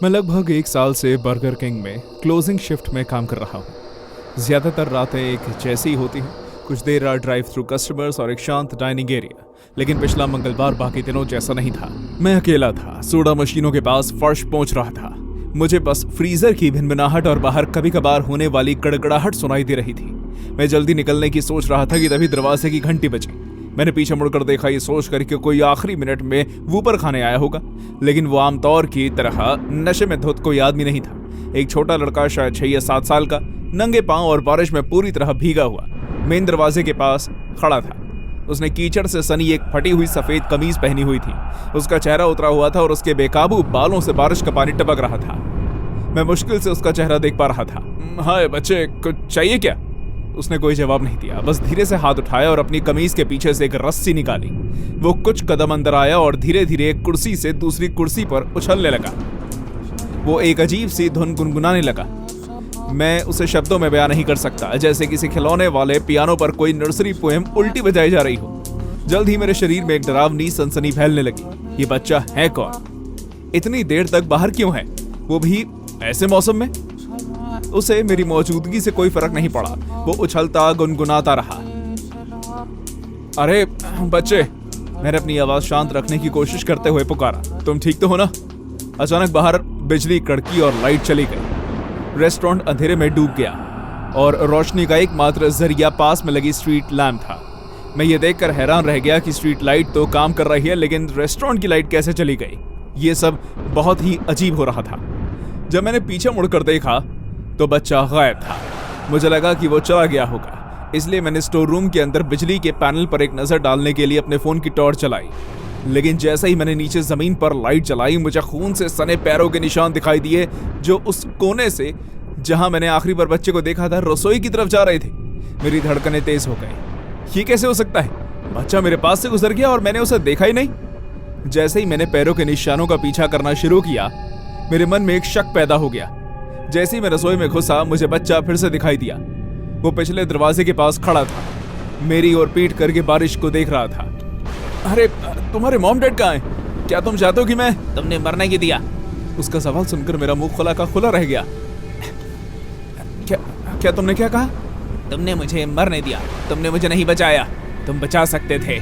मैं लगभग 1 साल से बर्गर किंग में क्लोजिंग शिफ्ट में काम कर रहा हूँ। ज़्यादातर रातें एक जैसी ही होती हैं, कुछ देर रात ड्राइव थ्रू कस्टमर्स और एक शांत डाइनिंग एरिया। लेकिन पिछला मंगलवार बाकी दिनों जैसा नहीं था। मैं अकेला था, सोडा मशीनों के पास फर्श पहुंच रहा था। मुझे बस फ्रीजर की भिनभिनाहट और बाहर कभी कभार होने वाली गड़गड़ाहट सुनाई दे रही थी। मैं जल्दी निकलने की सोच रहा था कि तभी दरवाजे की घंटी बजी। मैंने पीछे मुड़कर देखा, ये सोच कर कि कोई आखिरी मिनट में वूपर खाने आया होगा, लेकिन वो आमतौर की तरह नशे में धुत कोई आदमी नहीं था। एक छोटा लड़का, शायद 6 या 7 साल का, नंगे पांव और बारिश में पूरी तरह भीगा हुआ मेन दरवाजे के पास खड़ा था। उसने कीचड़ से सनी एक फटी हुई सफेद कमीज पहनी हुई थी। उसका चेहरा उतरा हुआ था और उसके बेकाबू बालों से बारिश का पानी टपक रहा था। मैं मुश्किल से उसका चेहरा देख पा रहा था। हाय बच्चे, कुछ चाहिए क्या? उसने कोई जवाब नहीं दिया, बस धीरे से हाथ उठाया और अपनी कमीज के पीछे से एक रस्सी निकाली। वो कुछ कदम अंदर आया और धीरे धीरे एक कुर्सी से दूसरी कुर्सी पर उछलने लगा। वो एक अजीब सी धुन गुनगुनाने लगा। मैं उसे शब्दों में बयान नहीं कर सकता, जैसे किसी खिलौने वाले पियानो पर कोई नर्सरी पोएम उल्टी बजाई जा रही हो। जल्द ही मेरे शरीर में एक डरावनी सनसनी फैलने लगी। ये बच्चा है कौन? इतनी देर तक बाहर क्यों है, वो भी ऐसे मौसम में? उसे मेरी मौजूदगी से कोई फर्क नहीं पड़ा। वो उछलता गुनगुनाता रहा। अरे बच्चे, मैंने अपनी आवाज शांत रखने की कोशिश करते हुए पुकारा। तुम ठीक तो हो ना? अचानक बाहर बिजली कड़की और लाइट चली गई। रेस्टोरेंट अंधेरे में डूब गया और रोशनी का एकमात्र जरिया पास में लगी स्ट्रीट लैम्प था। मैं ये देखकर हैरान रह गया कि स्ट्रीट लाइट तो काम कर रही है, लेकिन रेस्टोरेंट की लाइट कैसे चली गई? ये सब बहुत ही अजीब हो रहा था। जब मैंने पीछे मुड़कर देखा तो बच्चा गायब था। मुझे लगा कि वो चला गया होगा, इसलिए मैंने स्टोर रूम के अंदर बिजली के पैनल पर एक नजर डालने के लिए अपने फोन की टॉर्च चलाई। लेकिन जैसे ही मैंने नीचे जमीन पर लाइट जलाई, मुझे खून से सने पैरों के निशान दिखाई दिए, जो उस कोने से जहां मैंने आखिरी बार बच्चे को देखा था, रसोई की तरफ जा रहे थे। मेरी धड़कनें तेज हो गई। ये कैसे हो सकता है? बच्चा मेरे पास से गुजर गया और मैंने उसे देखा ही नहीं। जैसे ही मैंने पैरों के निशानों का पीछा करना शुरू किया, मेरे मन में एक शक पैदा हो गया। जैसे ही मैं रसोई में घुसा, मुझे बच्चा फिर से दिखाई दिया। वो पिछले दरवाजे के पास खड़ा था, मेरी ओर पीठ करके बारिश को देख रहा था। अरे तुम्हारे मॉम डैड कहाँ हैं? क्या तुम चाहते हो कि मैं तुमने मरने की दिया? उसका सवाल सुनकर मेरा मुंह खुला का खुला रह गया। क्या तुमने क्या कहा? तुमने मुझे मरने दिया, तुमने मुझे नहीं बचाया, तुम बचा सकते थे।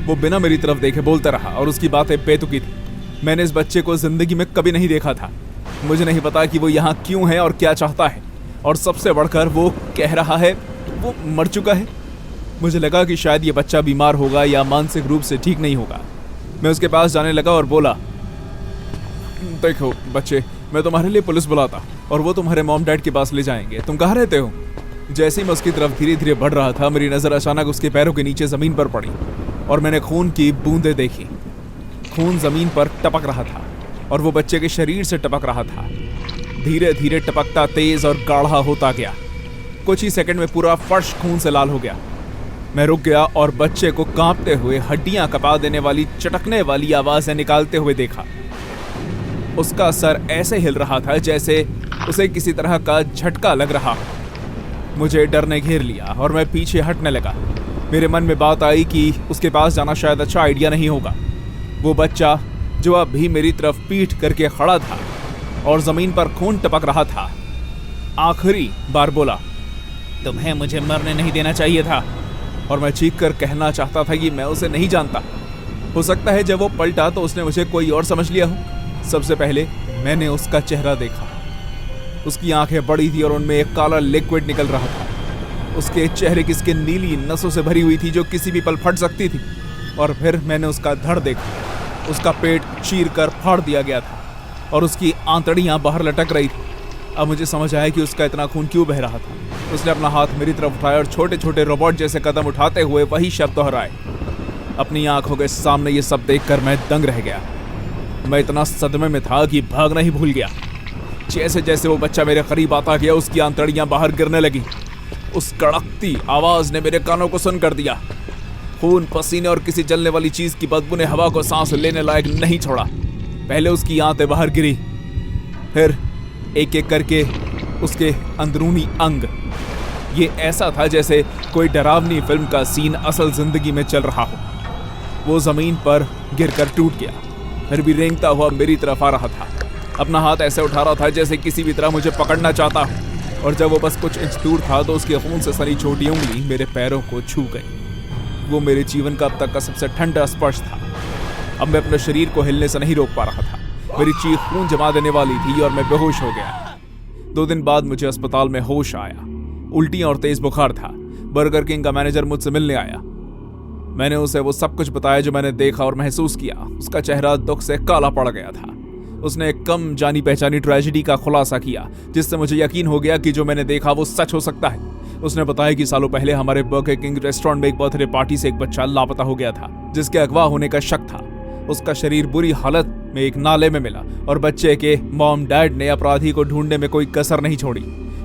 वो बिना मेरी तरफ देखे बोलता रहा और उसकी बातें बेतुकी थी। मैंने इस बच्चे को जिंदगी में कभी नहीं देखा था। मुझे नहीं पता कि वो यहाँ क्यों है और क्या चाहता है, और सबसे बढ़कर वो कह रहा है वो मर चुका है। मुझे लगा कि शायद ये बच्चा बीमार होगा या मानसिक रूप से ठीक नहीं होगा। मैं उसके पास जाने लगा और बोला, देखो बच्चे, मैं तुम्हारे लिए पुलिस बुलाता और वो तुम्हारे मॉम डैड के पास ले जाएंगे। तुम कहाँ रहते हो? जैसे ही मैं उसकी तरफ धीरे धीरे बढ़ रहा था, मेरी नज़र अचानक उसके पैरों के नीचे ज़मीन पर पड़ी और मैंने खून की बूंदें देखी। खून ज़मीन पर टपक रहा था और वो बच्चे के शरीर से टपक रहा था। धीरे धीरे टपकता तेज और गाढ़ा होता गया। कुछ ही सेकंड में पूरा फर्श खून से लाल हो गया। मैं रुक गया और बच्चे को कांपते हुए, हड्डियां कपा देने वाली, चटकने वाली आवाजें निकालते हुए देखा। उसका सर ऐसे हिल रहा था जैसे उसे किसी तरह का झटका लग रहा हो। मुझे डर ने घेर लिया और मैं पीछे हटने लगा। मेरे मन में बात आई कि उसके पास जाना शायद अच्छा आइडिया नहीं होगा। वो बच्चा जो अब भी मेरी तरफ पीठ करके खड़ा था और जमीन पर खून टपक रहा था, आखिरी बार बोला, तुम्हें मुझे मरने नहीं देना चाहिए था। और मैं चीख कर कहना चाहता था कि मैं उसे नहीं जानता। हो सकता है जब वो पलटा तो उसने मुझे कोई और समझ लिया हो। सबसे पहले मैंने उसका चेहरा देखा। उसकी आंखें बड़ी थी और उनमें एक काला लिक्विड निकल रहा था। उसके चेहरे की स्किन नीली नसों से भरी हुई थी जो किसी भी पल फट सकती थी। और फिर मैंने उसका धड़ देखा। उसका पेट चीर कर फाड़ दिया गया था और उसकी आंतड़ियां बाहर लटक रही थी। अब मुझे समझ आया कि उसका इतना खून क्यों बह रहा था। उसने अपना हाथ मेरी तरफ उठाया और छोटे छोटे रोबोट जैसे कदम उठाते हुए वही शब्द दोहराए। अपनी आंखों के सामने ये सब देखकर मैं दंग रह गया। मैं इतना सदमे में था कि भागना ही भूल गया। जैसे जैसे वो बच्चा मेरे करीब आता गया, उसकी आंतड़ियां बाहर गिरने लगी। उस कड़कती आवाज ने मेरे कानों को सुन कर दिया। खून, पसीने और किसी जलने वाली चीज की बदबू ने हवा को सांस लेने लायक नहीं छोड़ा। पहले उसकी आंतें बाहर गिरी, फिर एक एक करके उसके अंदरूनी अंग। ये ऐसा था जैसे कोई डरावनी फिल्म का सीन असल जिंदगी में चल रहा हो। वो जमीन पर गिरकर टूट गया, फिर भी रेंगता हुआ मेरी तरफ आ रहा था। अपना हाथ ऐसे उठा रहा था जैसे किसी भी तरह मुझे पकड़ना चाहता हो। और जब वो बस कुछ इंच दूर था तो उसकी खून से सनी छोटी उंगली मेरे पैरों को छू गई। वो मेरे जीवन का अब तक का सबसे ठंडा स्पर्श था। अब मैं अपने शरीर को हिलने से नहीं रोक पा रहा था। मेरी चीख खून जमा देने वाली थी और मैं बेहोश हो गया। 2 दिन बाद मुझे अस्पताल में होश आया। उल्टियां और तेज बुखार था। बर्गर किंग का मैनेजर मुझसे मिलने आया। मैंने उसे वो सब कुछ बताया जो मैंने देखा और महसूस किया। उसका चेहरा दुख से काला पड़ गया था। उसने एक कम जानी पहचानी ट्रेजेडी का खुलासा किया जिससे मुझे यकीन हो गया कि जो मैंने देखा वो सच हो सकता है। उसने बताया कि सालों पहले हमारे बर्गर किंग रेस्टोरेंट में एक बर्थडे पार्टी से एक बच्चा लापता हो गया था जिसके अगवा होने का शक था। उसका शरीर बुरी हालत में एक नाले में मिला और बच्चे के मॉम डैड ने अपराधी को ढूंढने में कोई कसर नहीं छोड़ी।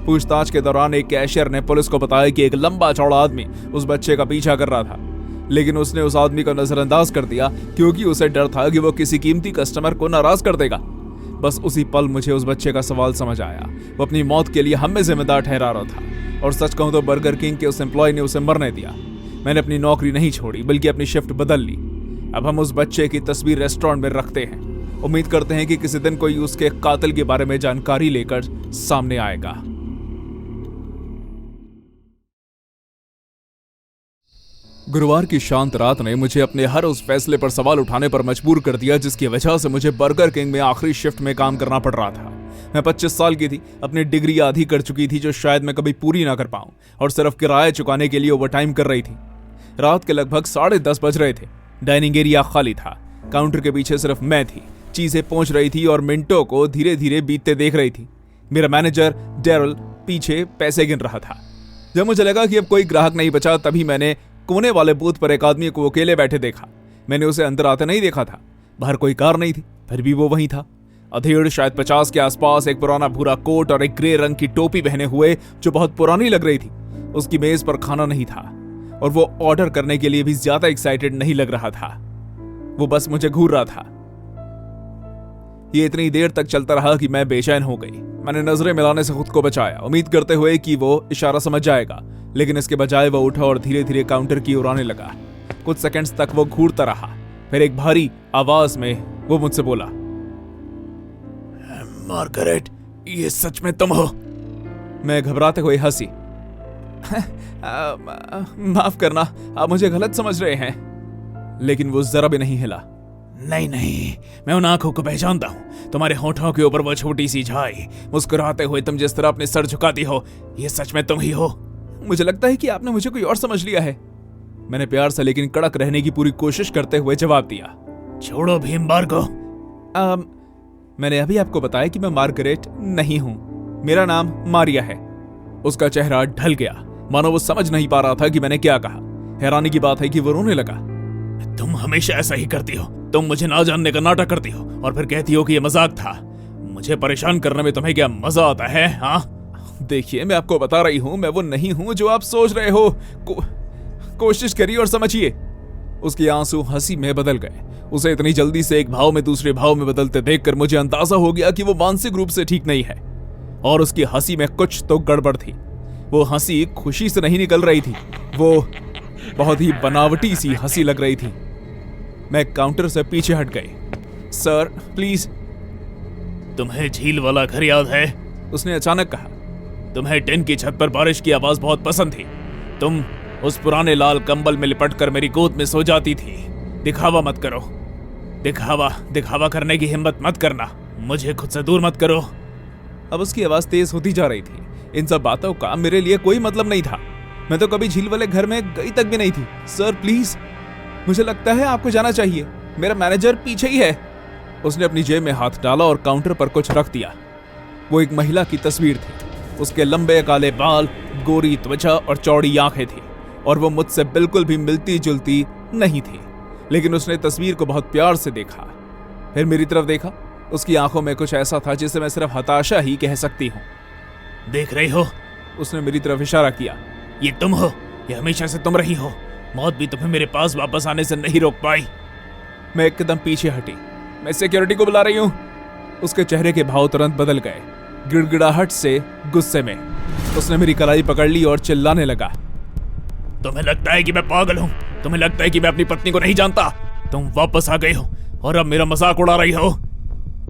पूछताछ के दौरान एक कैशियर ने पुलिस को बताया कि एक लंबा चौड़ा आदमी उस बच्चे का पीछा कर रहा था, लेकिन उसने उस आदमी को नजरअंदाज कर दिया क्योंकि उसे डर था कि वो किसी कीमती कस्टमर को नाराज कर देगा। बस उसी पल मुझे उस बच्चे का सवाल समझ आया। वो अपनी मौत के लिए हमें जिम्मेदार ठहरा रहा था और सच कहूं तो बर्गर किंग के उस एम्प्लॉय ने उसे मरने दिया। मैंने अपनी नौकरी नहीं छोड़ी बल्कि अपनी शिफ्ट बदल ली। अब हम उस बच्चे की तस्वीर रेस्टोरेंट में रखते हैं। उम्मीद करते हैं कि किसी दिन कोई उसके कातिल के बारे में जानकारी लेकर सामने आएगा। गुरुवार की शांत रात ने मुझे अपने हर उस फैसले पर सवाल उठाने पर मजबूर कर दिया जिसकी वजह से मुझे बर्गर किंग में आखिरी शिफ्ट में काम करना पड़ रहा था। मैं 25 साल की थी, अपनी डिग्री आधी कर चुकी थी जो शायद मैं कभी पूरी ना कर पाऊं और सिर्फ किराया चुकाने के लिए ओवरटाइम कर रही थी। रात के लगभग 10:30 बज रहे थे। डाइनिंग एरिया खाली था। काउंटर के पीछे सिर्फ मैं थी। चीजें पहुंच रही थी और मिनटों को धीरे धीरे बीतते देख रही थी। मेरा मैनेजर डेरल पीछे पैसे गिन रहा था। जब मुझे लगा कि अब कोई ग्राहक नहीं बचा तभी मैंने कोने वाले बूथ पर एक आदमी को अकेले बैठे देखा। मैंने उसे अंदर आते नहीं देखा था। बाहर कोई कार नहीं थी, फिर भी वो वहीं था। अधेड़ शायद 50 के आसपास, एक पुराना भूरा कोट और एक ग्रे रंग की टोपी पहने हुए जो बहुत पुरानी लग रही थी। उसकी मेज पर खाना नहीं था और वो ऑर्डर करने के लिए भी ज्यादा एक्साइटेड नहीं लग रहा था। वो बस मुझे घूर रहा था। ये इतनी देर तक चलता रहा कि मैं बेचैन हो गई। मैंने नजरें मिलाने से खुद को बचाया, उम्मीद करते हुए कि वो इशारा समझ जाएगा, लेकिन इसके बजाय वो उठा और धीरे धीरे काउंटर की ओर आने लगा। कुछ सेकंड्स तक वो घूरता रहा। फिर एक भारी आवाज में वो मुझसे बोला, मार्गरेट, ये सच में तुम हो? मैं घबराते हुए हंसी। माफ करना, आप मुझे गलत समझ रहे हैं। लेकिन वो जरा भी नहीं हिला। नहीं नहीं, मैं उन आंखों को पहचानता हूं। तुम्हारे होठों के ऊपर वो छोटी सी झाई, मुस्कुराते हुए तुम जिस तरह अपने सर झुकाती हो, ये सच में तुम ही हो। मुझे लगता है कि आपने मुझे कोई और समझ लिया है। मैंने प्यार से लेकिन कड़क रहने की पूरी कोशिश करते हुए जवाब दिया। छोड़ो भीम मार्गो। मैंने अभी आपको बताया कि मैं मार्गरेट नहीं हूं। मेरा नाम मारिया है। उसका चेहरा ढल गया, मानो वो समझ नहीं पा रहा था कि मैंने क्या कहा। हैरानी की बात है कि वो रोने लगा। तुम हमेशा ऐसा ही करती हो। तुम मुझे ना जानने का नाटक करती हो और फिर कहती हो कि ये मजाक था। मुझे परेशान करने में तुम्हें क्या मजा आता है? हाँ, देखिए, मैं आपको बता रही हूं, मैं वो नहीं हूं जो आप सोच रहे हो। कोशिश करिए और समझिए। उसके आंसू हंसी में बदल गए। उसे इतनी जल्दी से एक भाव में दूसरे भाव में बदलते देखकर मुझे अंदाजा हो गया कि वो मानसिक रूप से ठीक नहीं है और उसकी हंसी में कुछ तो गड़बड़ थी। वो हंसी खुशी से नहीं निकल रही थी, वो बहुत ही बनावटी सी हंसी लग रही थी। मैं काउंटर से पीछे हट गई। Sir please. तुम्हें झील वाला घर याद है? उसने अचानक कहा। तुम्हें टिन की छत पर बारिश की आवाज बहुत पसंद थी। तुम उस पुराने लाल कंबल में लिपटकर मेरी गोद में सो जाती थी। दिखावा मत करो। दिखावा करने की हिम्मत मत करना। मुझे खुद से दूर मत करो। अब उसकी आवाज तेज होती जा रही थी। इन सब बातों का मेरे लिए कोई मतलब नहीं था। मैं तो कभी झील वाले घर में गई तक भी नहीं थी। सर प्लीज, मुझे लगता है आपको जाना चाहिए। मेरा मैनेजर पीछे ही है। उसने अपनी जेब में हाथ डाला और काउंटर पर कुछ रख दिया। वो एक महिला की तस्वीर थी। उसके लंबे काले बाल, गोरी त्वचा और चौड़ी आंखें थी और वो मुझसे बिल्कुल भी मिलती जुलती नहीं थी। लेकिन उसने तस्वीर को बहुत प्यार से देखा, फिर मेरी तरफ देखा। उसकी आंखों में कुछ ऐसा था जिसे मैं सिर्फ हताशा ही कह सकती हूँ। देख रही हो? उसने मेरी तरफ इशारा किया। ये तुम हो, ये हमेशा से तुम रही हो। मौत भी तुम्हें मेरे पास वापस आने से नहीं रोक पाई। मैं एक कदम पीछे हटी। मैं सिक्योरिटी को बुला रही हूँ। उसके चेहरे के भाव तुरंत बदल गए, गिड़गिड़ाहट से गुस्से में। उसने मेरी कलाई पकड़ ली और चिल्लाने लगा। तुम्हें लगता है कि मैं पागल हूँ? तुम्हें लगता है कि मैं अपनी पत्नी को नहीं जानता? तुम वापस आ गई हो और अब मेरा मजाक उड़ा रही हो।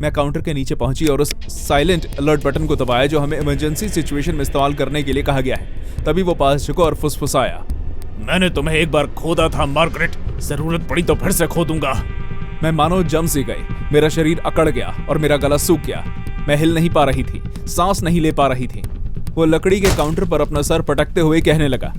मैं काउंटर के नीचे पहुंची और उस साइलेंट अलर्ट बटन को दबाया जो हमें इमरजेंसी सिचुएशन में इस्तेमाल करने के लिए कहा गया है। तभी वो पास झुका और फुसफुसाया, मैंने तुम्हें एक बार खोदा था मार्गरेट, जरूरत पड़ी तो फिर से खोदूंगा। मैं मानो जम सी गई, मेरा शरीर अकड़ गया और मेरा गला सूख गया। मैं हिल नहीं पा रही थी, सांस नहीं ले पा रही थी। वो लकड़ी के काउंटर पर अपना सर पटकते हुए कहने लगा,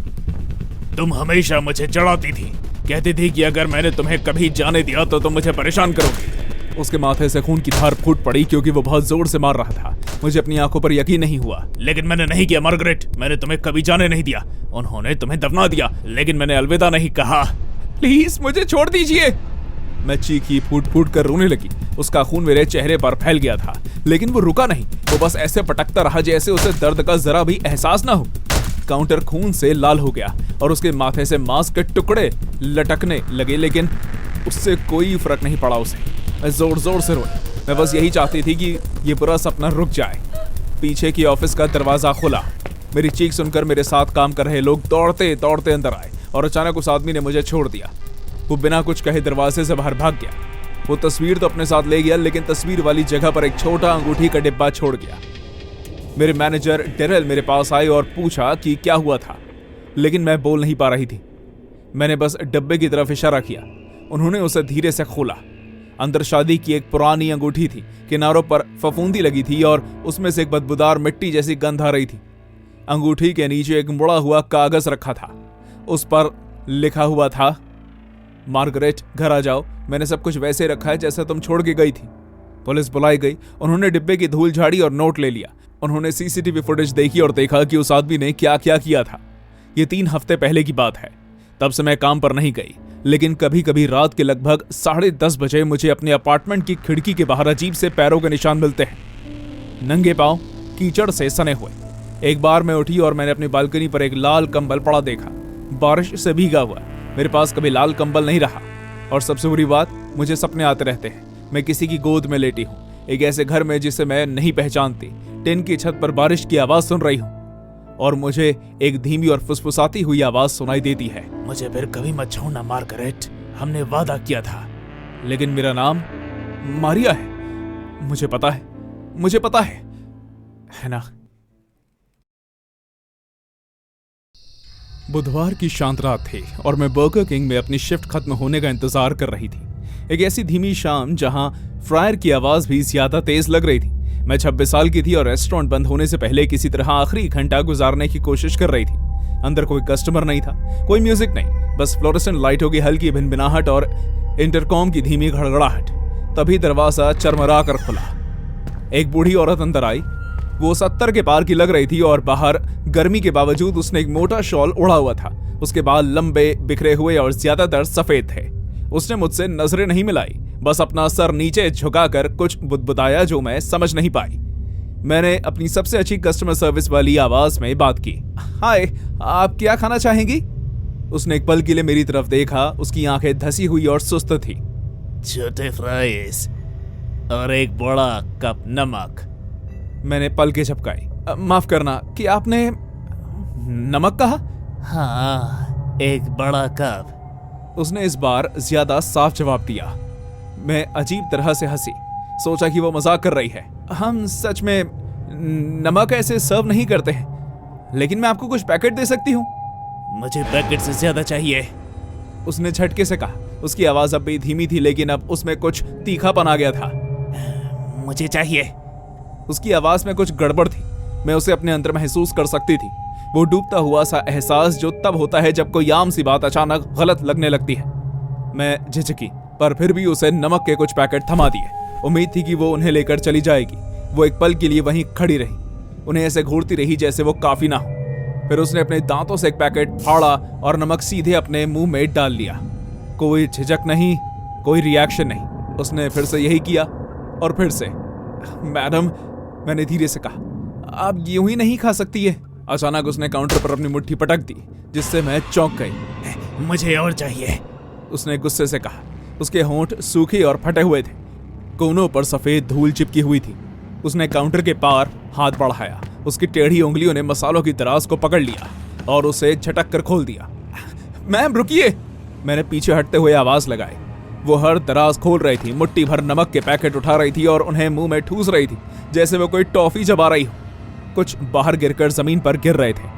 तुम हमेशा मुझे चढ़ाती थी, कहती थी कि अगर मैंने तुम्हें कभी जाने दिया तो तुम मुझे परेशान करोगी। उसके माथे से खून की धार फूट पड़ी क्योंकि वो बहुत जोर से मार रहा था। मुझे अपनी आंखों पर यकीन नहीं हुआ। लेकिन मैंने नहीं किया मार्गरेट, मैंने तुम्हें कभी जाने नहीं दिया। उन्होंने तुम्हें दफना दिया, लेकिन मैंने अलविदा नहीं कहा। प्लीज मुझे छोड़ दीजिए। मैं चीखी, फूट फूट कर रोने लगी। उसका खून मेरे चेहरे पर फैल गया था, लेकिन वो रुका नहीं। वो बस ऐसे पटकता रहा जैसे उसे दर्द का जरा भी एहसास ना हो। काउंटर खून से लाल हो गया और उसके माथे से मांस के टुकड़े लटकने लगे, लेकिन उससे कोई फर्क नहीं पड़ा उसे। मैं जोर जोर से रोई। मैं बस यही चाहती थी कि ये बुरा सपना रुक जाए। पीछे की ऑफिस का दरवाजा खुला। मेरी चीख सुनकर मेरे साथ काम कर रहे लोग दौड़ते दौड़ते अंदर आए और अचानक उस आदमी ने मुझे छोड़ दिया। वो बिना कुछ कहे दरवाजे से बाहर भाग गया। वो तस्वीर तो अपने साथ ले गया, लेकिन तस्वीर वाली जगह पर एक छोटा अंगूठी का डिब्बा छोड़ गया। मेरे मैनेजर डेरेल मेरे पास आए और पूछा कि क्या हुआ था, लेकिन मैं बोल नहीं पा रही थी। मैंने बस डब्बे की तरफ इशारा किया। उन्होंने उसे धीरे से खोला। अंदर शादी की एक पुरानी अंगूठी थी। किनारों पर फफूंदी लगी थी और उसमें से एक बदबूदार मिट्टी जैसी गंध आ रही थी। अंगूठी के नीचे एक मुड़ा हुआ कागज रखा था। उस पर लिखा हुआ था, मार्गरेट घर आ जाओ, मैंने सब कुछ वैसे रखा है जैसे तुम छोड़ के गई थी। पुलिस बुलाई गई। उन्होंने डिब्बे की धूल झाड़ी और नोट ले लिया। उन्होंने सीसीटीवी फुटेज देखी और देखा कि उस आदमी ने क्या क्या किया था। ये 3 हफ्ते पहले की बात है। तब से मैं काम पर नहीं गई, लेकिन कभी कभी रात के लगभग 10:30 बजे मुझे अपने अपार्टमेंट की खिड़की के बाहर अजीब से पैरों के निशान मिलते हैं, नंगे पांव, कीचड़ से सने हुए। एक बार मैं उठी और मैंने अपनी बालकनी पर एक लाल कंबल पड़ा देखा, बारिश से भीगा हुआ। मेरे पास कभी लाल कंबल नहीं रहा। और सबसे बुरी बात, मुझे सपने आते रहते हैं। मैं किसी की गोद में लेटी हूँ, एक ऐसे घर में जिसे मैं नहीं पहचानती। टिन की छत पर बारिश की आवाज सुन रही हूँ और मुझे एक धीमी और फुसफुसाती हुई आवाज सुनाई देती है, मुझे फिर कभी मत छोड़ना मार्गरेट, हमने वादा किया था। लेकिन मेरा नाम मारिया है। मुझे पता है ना। बुधवार की शांत रात थी और मैं बर्गर किंग में अपनी शिफ्ट खत्म होने का इंतजार कर रही थी। एक ऐसी धीमी शाम जहां फ्रायर की आवाज भी ज्यादा तेज लग रही थी। मैं 26 साल की थी और रेस्टोरेंट बंद होने से पहले किसी तरह आखिरी घंटा गुजारने की कोशिश कर रही थी। अंदर कोई कस्टमर नहीं था, कोई म्यूजिक नहीं, बस फ्लोरेसेंट लाइटों की हल्की भिनभिनाहट और इंटरकॉम की धीमी घड़घड़ाहट। तभी दरवाजा चरमरा कर खुला। एक बूढ़ी औरत अंदर आई। वो 70 के पार की लग रही थी और बाहर गर्मी के बावजूद उसने एक मोटा शॉल ओढ़ा हुआ था। उसके बाल लंबे, बिखरे हुए और ज्यादातर सफेद थे। उसने मुझसे नजरें नहीं मिलाई, बस अपना सर नीचे झुकाकर कुछ बुदबुदाया जो मैं समझ नहीं पाई। मैंने अपनी सबसे अच्छी कस्टमर सर्विस वाली आवाज में बात की, हाय, आप क्या खाना चाहेंगी? उसने एक पल के लिए मेरी तरफ देखा। उसकी आंखें धसी हुई और सुस्त थी। छोटे फ्राइज और एक बड़ा कप नमक। मैंने पलकें झपकाई। माफ करना, कि आपने नमक कहा? हाँ, एक बड़ा कप। उसने इस बार ज्यादा साफ जवाब दिया। मैं अजीब तरह से हंसी, सोचा कि वो मजाक कर रही है। हम सच में नमक ऐसे सर्व नहीं करते हैं, लेकिन मैं आपको कुछ पैकेट दे सकती हूँ। मुझे पैकेट से ज्यादा चाहिए, उसने झटके से कहा। उसकी आवाज अब भी धीमी थी, लेकिन अब उसमें कुछ तीखापन आ गया था। मुझे चाहिए। उसकी आवाज में कुछ गड़बड़ थी। मैं उसे अपने अंदर महसूस कर सकती थी, वो डूबता हुआ सा एहसास जो तब होता है जब कोई आम सी बात अचानक गलत लगने लगती है। मैं झिझकी, पर फिर भी उसे नमक के कुछ पैकेट थमा दिए। उम्मीद थी कि वो उन्हें लेकर चली जाएगी। वो एक पल के लिए वहीं खड़ी रही, उन्हें ऐसे घूरती रही जैसे वो काफी ना हो। फिर उसने अपने दांतों से एक पैकेट फाड़ा और नमक सीधे अपने मुंह में डाल लिया। कोई झिझक नहीं, कोई रिएक्शन नहीं। उसने फिर से यही किया और फिर से। मैडम, मैंने धीरे से कहा, आप यूं ही नहीं खा सकती है। अचानक उसने काउंटर पर अपनी मुट्ठी पटक दी, जिससे मैं चौंक गई। मुझे और चाहिए, उसने गुस्से से कहा। उसके होंठ सूखे और फटे हुए थे, कोनों पर सफेद धूल चिपकी हुई थी। उसने काउंटर के पार हाथ बढ़ाया। उसकी टेढ़ी उंगलियों ने मसालों की दराज को पकड़ लिया और उसे झटक कर खोल दिया। मैम रुकिए, मैंने पीछे हटते हुए आवाज लगाई। वो हर दराज खोल रही थी, मुट्ठी भर नमक के पैकेट उठा रही थी और उन्हें मुंह में ठूस रही थी जैसे वो कोई टॉफी चबा रही हो। कुछ बाहर गिरकर जमीन पर गिर रहे थे।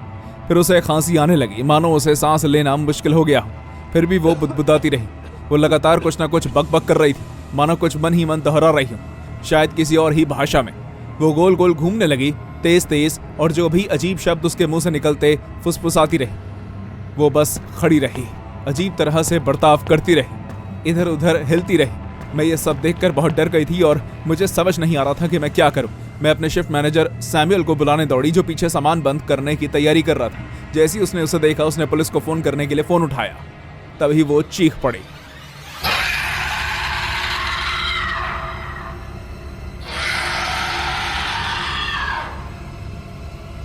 फिर उसे खांसी आने लगी, मानो उसे सांस लेना मुश्किल हो गया हो। फिर भी वो बुदबुदाती रही। वो लगातार कुछ ना कुछ बक कर रही थी, मानो कुछ मन ही मन दोहरा रही हो, शायद किसी और ही भाषा में। वो गोल गोल घूमने लगी, तेज तेज, और जो भी अजीब शब्द उसके मुंह से निकलते फुसफुसाती रही। वो बस खड़ी रही, अजीब तरह से बर्ताव करती रही, इधर उधर हिलती रही। मैं ये सब देखकर बहुत डर गई थी और मुझे समझ नहीं आ रहा था कि मैं क्या करूं। मैं अपने शिफ्ट मैनेजर सैमुअल को बुलाने दौड़ी, जो पीछे सामान बंद करने की तैयारी कर रहा था। जैसे ही उसने उसे देखा, उसने पुलिस को फोन करने के लिए फोन उठाया। तभी वो चीख पड़ी।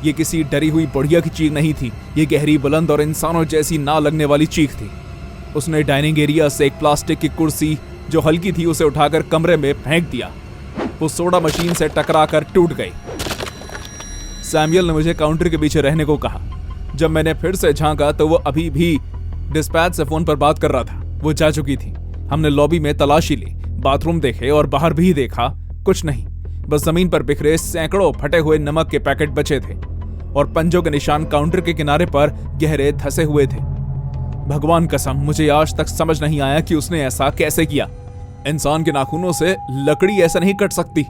ये किसी डरी हुई बुढ़िया की चीख नहीं थी, ये गहरी, बुलंद और इंसानों जैसी ना लगने वाली चीख थी। उसने डाइनिंग एरिया से एक प्लास्टिक की कुर्सी जो हल्की थी उसे उठाकर कमरे में फेंक दिया। वो सोडा मशीन से टकराकर टूट गई। सैमुअल ने मुझे काउंटर के पीछे रहने को कहा। जब मैंने फिर से झांका तो वो अभी भी डिस्पैच से फोन पर बात कर रहा था। वो जा चुकी थी। हमने लॉबी में तलाशी ली, बाथरूम देखे और बाहर भी देखा, कुछ नहीं। बस जमीन पर बिखरे सैकड़ों फटे हुए नमक के पैकेट बचे थे और पंजों के निशान काउंटर के किनारे पर गहरे धसे हुए थे। भगवान कसम, मुझे आज तक समझ नहीं आया कि उसने ऐसा कैसे किया। इंसान के नाखूनों से लकड़ी ऐसा नहीं कट सकती।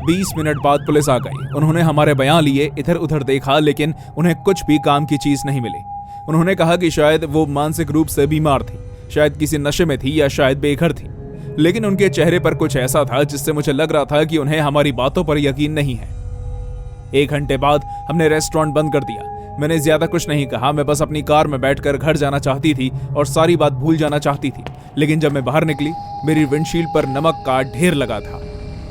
20 मिनट बाद पुलिस आ गई। उन्होंने हमारे बयान लिए, इधर उधर देखा, लेकिन उन्हें कुछ भी काम की चीज नहीं मिली। उन्होंने कहा कि शायद वो मानसिक रूप से बीमार थी, शायद किसी नशे में थी या शायद बेघर थी। लेकिन उनके चेहरे पर कुछ ऐसा था जिससे मुझे लग रहा था कि उन्हें हमारी बातों पर यकीन नहीं है। 1 घंटे बाद हमने रेस्टोरेंट बंद कर दिया। मैंने ज्यादा कुछ नहीं कहा। मैं बस अपनी कार में बैठकर घर जाना चाहती थी और सारी बात भूल जाना चाहती थी। लेकिन जब मैं बाहर निकली, मेरी विंडशील्ड पर नमक का ढेर लगा था,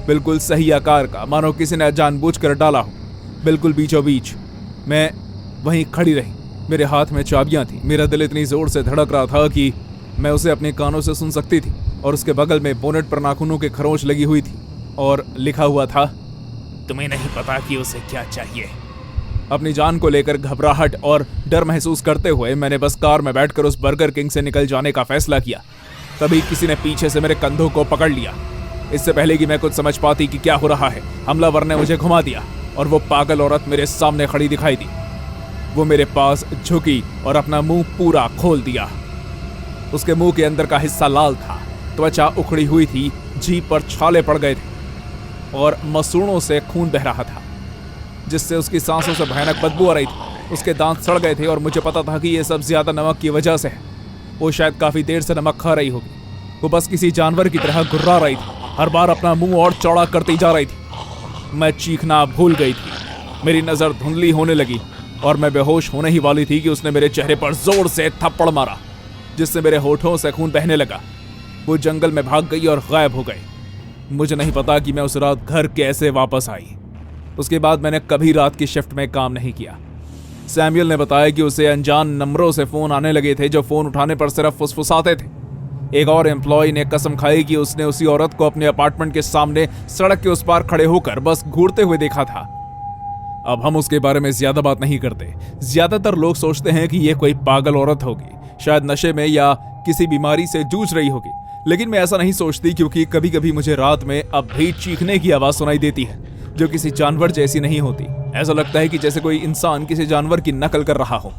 बिल्कुल सही आकार का, मानो किसी ने जानबूझकर डाला हो, बिल्कुल बीचों बीच। मैं वहीं खड़ी रही, मेरे हाथ में चाबियां थी। मेरा दिल इतनी जोर से धड़क रहा था कि मैं उसे अपने कानों से सुन सकती थी। और उसके बगल में बोनेट पर नाखूनों की खरोंच लगी हुई थी और लिखा हुआ था, तुम्हें नहीं पता कि उसे क्या चाहिए। अपनी जान को लेकर घबराहट और डर महसूस करते हुए मैंने बस कार में बैठकर उस बर्गर किंग से निकल जाने का फैसला किया। तभी किसी ने पीछे से मेरे कंधों को पकड़ लिया। इससे पहले कि मैं कुछ समझ पाती कि क्या हो रहा है, हमलावर ने मुझे घुमा दिया और वो पागल औरत मेरे सामने खड़ी दिखाई दी। वो मेरे पास झुकी और अपना मुंह पूरा खोल दिया। उसके मुंह के अंदर का हिस्सा लाल था, त्वचा उखड़ी हुई थी, जीभ पर छाले पड़ गए थे और मसूड़ों से खून बह रहा था, जिससे उसकी सांसों से भयानक बदबू आ रही थी। उसके दांत सड़ गए थे और मुझे पता था कि ये सब ज्यादा नमक की वजह से है। वो शायद काफी देर से नमक खा रही होगी। वो बस किसी जानवर की तरह गुर्रा रही थी, हर बार अपना मुंह और चौड़ा करती जा रही थी। मैं चीखना भूल गई थी, मेरी नजर धुंधली होने लगी और मैं बेहोश होने ही वाली थी कि उसने मेरे चेहरे पर जोर से थप्पड़ मारा, जिससे मेरे होठों से खून बहने लगा। वो जंगल में भाग गई और गायब हो गई। मुझे नहीं पता कि मैं उस रात घर कैसे वापस आई। उसके बाद मैंने कभी रात की शिफ्ट में काम नहीं किया। सैमुअल ने बताया कि उसे अनजान नंबरों से फोन आने लगे थे, जो फोन उठाने पर सिर्फ फुसफुसाते थे। एक और एम्प्लॉय ने कसम खाई कि उसने उसी औरत को अपने अपार्टमेंट के सामने सड़क के उस पार खड़े होकर बस घूरते हुए देखा था। अब हम उसके बारे में ज्यादा बात नहीं करते। ज्यादातर लोग सोचते हैं कि यह कोई पागल औरत होगी, शायद नशे में या किसी बीमारी से जूझ रही होगी। लेकिन मैं ऐसा नहीं सोचती, क्योंकि कभी कभी मुझे रात में अब भी चीखने की आवाज सुनाई देती है, जो किसी जानवर जैसी नहीं होती। ऐसा लगता है कि जैसे कोई इंसान किसी जानवर की नकल कर रहा हो।